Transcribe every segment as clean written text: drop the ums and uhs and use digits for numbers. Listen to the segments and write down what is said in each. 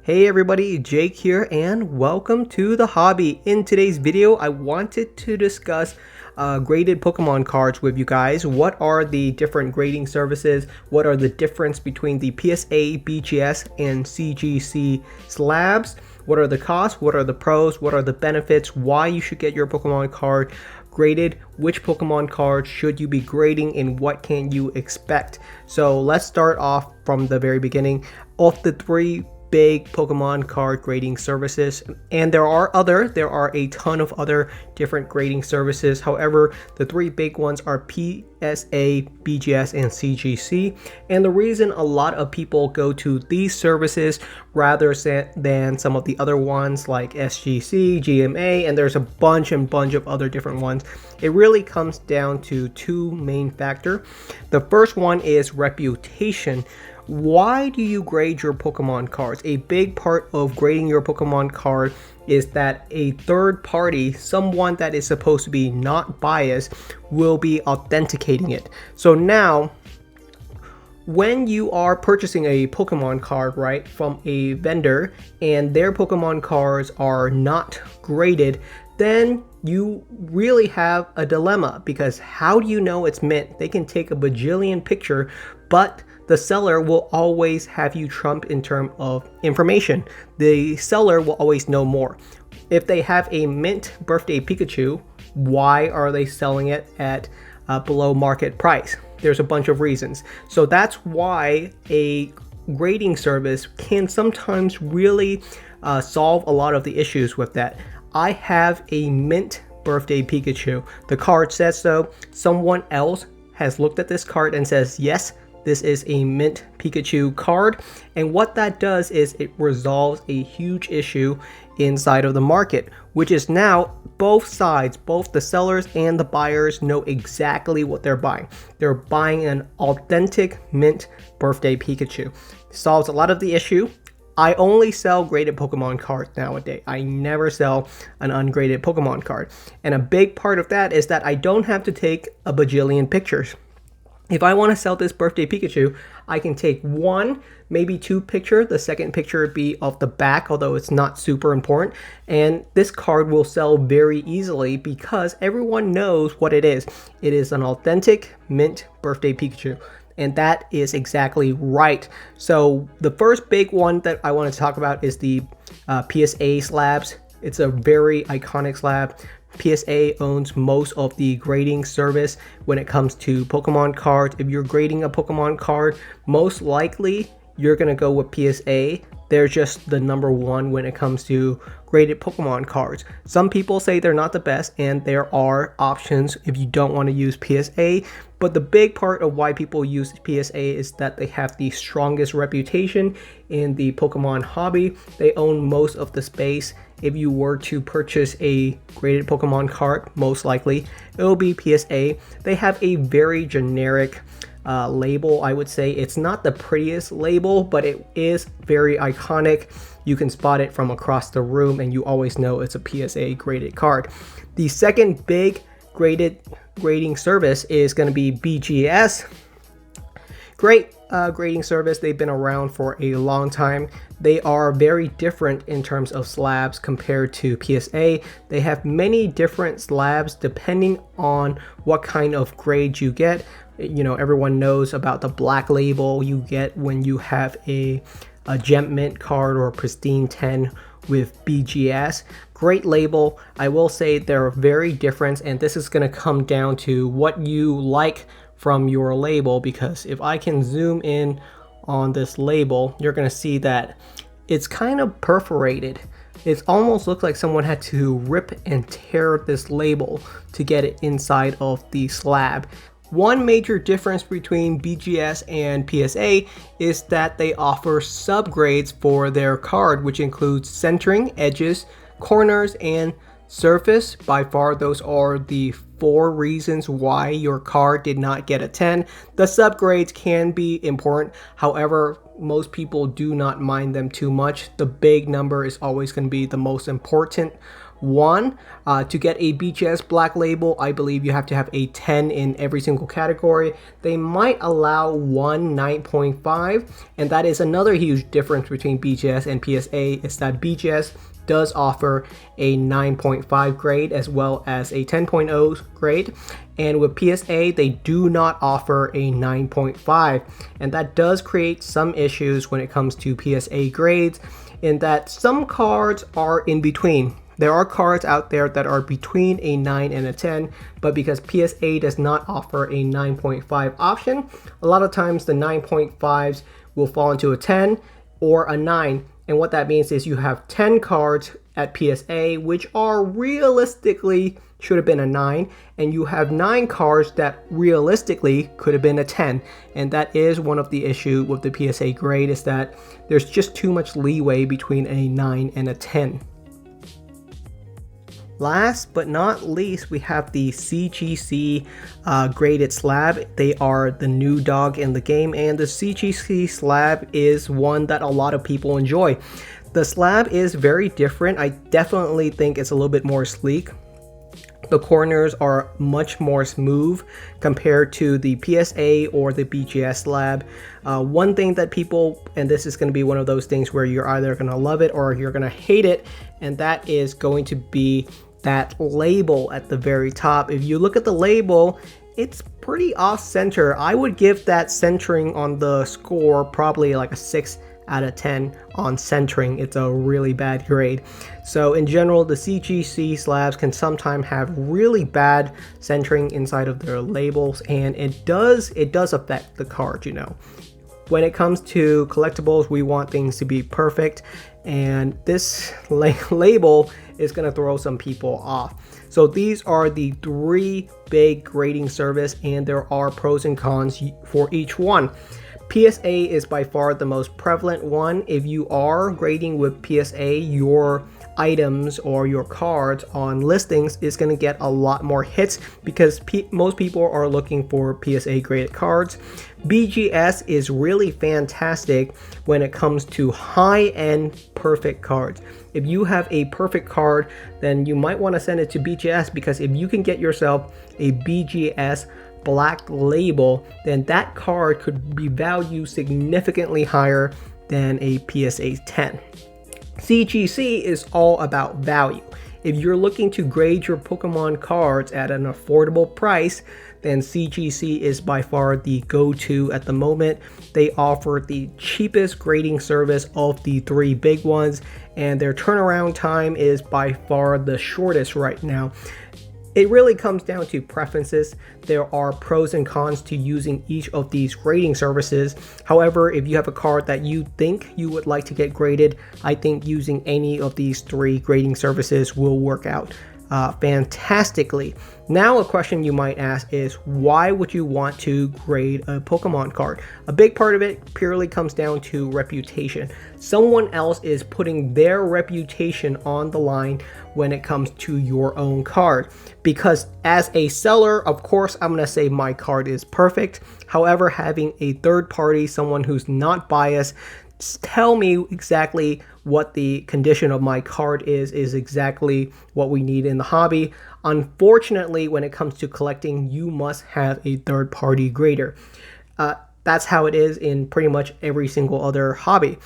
Hey everybody, Jake here and welcome to the hobby. In today's video, I wanted to discuss graded Pokemon cards with you guys. What are the different grading services? What are the difference between the PSA, BGS, and CGC slabs? What are the costs? What are the pros? What are the benefits? Why you should get your Pokemon card graded? Which Pokemon cards should you be grading and what can you expect? So let's start off from the very beginning. Of the three big Pokemon card grading services, and there are a ton of other different grading services. However, the three big ones are PSA, BGS, and CGC. And the reason a lot of people go to these services rather than some of the other ones like SGC, GMA, and there's a bunch of other different ones, it really comes down to two main factors. The first one is reputation. Why do you grade your Pokemon cards? A big part of grading your Pokemon card is that a third party, someone that is supposed to be not biased, will be authenticating it. So now, when you are purchasing a Pokemon card, right, from a vendor and their Pokemon cards are not graded, then you really have a dilemma, because how do you know it's mint? They can take a bajillion picture, but the seller will always have you trump in terms of information. The seller will always know more. If they have a mint birthday Pikachu, why are they selling it at below market price? There's a bunch of reasons. So that's why a grading service can sometimes really solve a lot of the issues with that. I have a mint birthday Pikachu. The card says so. Someone else has looked at this card and says, yes, this is a mint Pikachu card. And what that does is it resolves a huge issue inside of the market, which is now both sides, both the sellers and the buyers, know exactly what they're buying. They're buying an authentic mint birthday Pikachu. Solves a lot of the issue. I only sell graded Pokemon cards nowadays. I never sell an ungraded Pokemon card. And a big part of that is that I don't have to take a bajillion pictures. If I want to sell this birthday Pikachu, I can take one, maybe two pictures. The second picture would be of the back, although it's not super important. And this card will sell very easily because everyone knows what it is. It is an authentic mint birthday Pikachu. And that is exactly right. So the first big one that I want to talk about is the PSA slabs. It's a very iconic slab. PSA owns most of the grading service when it comes to Pokemon cards. If you're grading a Pokemon card, most likely you're going to go with PSA. They're just the number one when it comes to graded Pokemon cards. Some people say they're not the best, and there are options if you don't want to use PSA. But the big part of why people use PSA is that they have the strongest reputation in the Pokemon hobby. They own most of the space. If you were to purchase a graded Pokemon card, most likely it will be PSA. They have a very generic label. I would say it's not the prettiest label, but it is very iconic. You can spot it from across the room and you always know it's a PSA graded card. The second big grading service is going to be BGS. Great grading service. They've been around for a long time. They are very different in terms of slabs compared to PSA. They have many different slabs depending on what kind of grade you get. You know, everyone knows about the black label you get when you have a gem mint card or a pristine 10 with BGS. Great label. I will say they're very different, and this is going to come down to what you like from your label, because if I can zoom in on this label, you're going to see that it's kind of perforated. It almost looks like someone had to rip and tear this label to get it inside of the slab. One major difference between BGS and PSA is that they offer subgrades for their card, which includes centering, edges, corners, and surface. By far, those are the 4 reasons why your card did not get a 10. The subgrades can be important. However, most people do not mind them too much. The big number is always going to be the most important 1. To get a BGS Black Label, I believe you have to have a 10 in every single category. They might allow one 9.5, and that is another huge difference between BGS and PSA, is that BGS does offer a 9.5 grade as well as a 10.0 grade, and with PSA they do not offer a 9.5, and that does create some issues when it comes to PSA grades, in that some cards are in between. There are cards out there that are between a 9 and a 10, but because PSA does not offer a 9.5 option, a lot of times the 9.5s will fall into a 10 or a 9. And what that means is you have 10 cards at PSA, which are realistically should have been a 9, and you have 9 cards that realistically could have been a 10. And that is one of the issues with the PSA grade, is that there's just too much leeway between a 9 and a 10. Last but not least, we have the CGC graded slab. They are the new dog in the game, and the CGC slab is one that a lot of people enjoy. The slab is very different. I definitely think it's a little bit more sleek. The corners are much more smooth compared to the PSA or the BGS slab. One thing that people, and this is going to be one of those things where you're either going to love it or you're going to hate it, and that is going to be that label at the very top. If you look at the label, it's pretty off center. I would give that centering on the score probably like a 6 out of 10 on centering. It's a really bad grade. So in general, the CGC slabs can sometimes have really bad centering inside of their labels, and it does affect the card, you know. When it comes to collectibles, we want things to be perfect, and this label is going to throw some people off. So these are the 3 big grading service, and there are pros and cons for each one. PSA is by far the most prevalent one. If you are grading with PSA, your items or your cards on listings is going to get a lot more hits because most people are looking for PSA graded cards. BGS is really fantastic when it comes to high-end perfect cards. If you have a perfect card, then you might want to send it to BGS, because if you can get yourself a BGS Black Label, then that card could be valued significantly higher than a PSA 10. CGC is all about value. If you're looking to grade your Pokemon cards at an affordable price, then CGC is by far the go-to at the moment. They offer the cheapest grading service of the 3 big ones, and their turnaround time is by far the shortest right now. It really comes down to preferences. There are pros and cons to using each of these grading services. However, if you have a card that you think you would like to get graded, I think using any of these 3 grading services will work out fantastically. Now, a question you might ask is, why would you want to grade a Pokemon card? A big part of it purely comes down to reputation. Someone else is putting their reputation on the line when it comes to your own card. Because as a seller, of course, I'm going to say my card is perfect. However, having a third party, someone who's not biased, tell me exactly what the condition of my card is exactly what we need in the hobby. Unfortunately, when it comes to collecting, you must have a third-party grader. That's how it is in pretty much every single other hobby.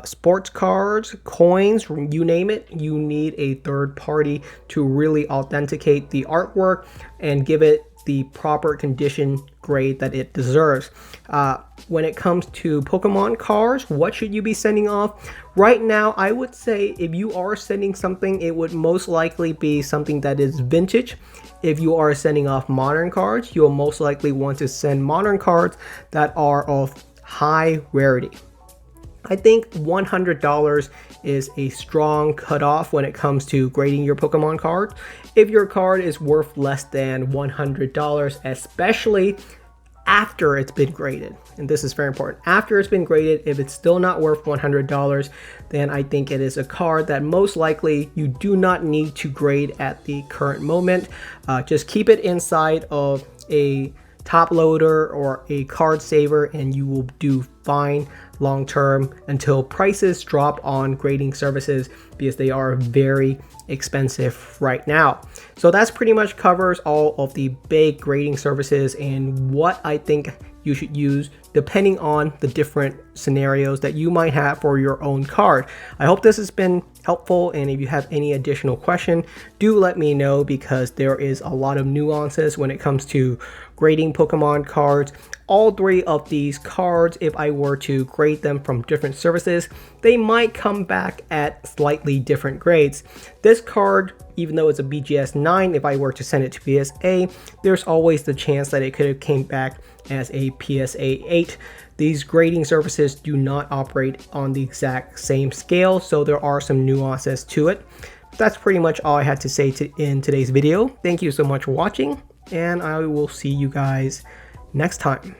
Sports cards, coins, you name it, you need a third party to really authenticate the artwork and give it the proper condition grade that it deserves. When it comes to Pokemon cards, what should you be sending off? Right now, I would say if you are sending something, it would most likely be something that is vintage. If you are sending off modern cards, you'll most likely want to send modern cards that are of high rarity. I think $100 is a strong cutoff when it comes to grading your Pokemon card. If your card is worth less than $100, especially after it's been graded, and this is very important, after it's been graded, if it's still not worth $100, then I think it is a card that most likely you do not need to grade at the current moment. Just keep it inside of a top loader or a card saver and you will do fine. long term until prices drop on grading services, because they are very expensive right now. So that's pretty much covers all of the big grading services and what I think you should use depending on the different scenarios that you might have for your own card. I hope this has been helpful, and if you have any additional question, do let me know, because there is a lot of nuances when it comes to grading Pokemon cards. All three of these cards, if I were to grade them from different services, they might come back at slightly different grades. This card, even though it's a BGS 9, if I were to send it to PSA, there's always the chance that it could have came back as a PSA 8. These grading services do not operate on the exact same scale, so there are some nuances to it. That's pretty much all I had to say in today's video. Thank you so much for watching, and I will see you guys next time.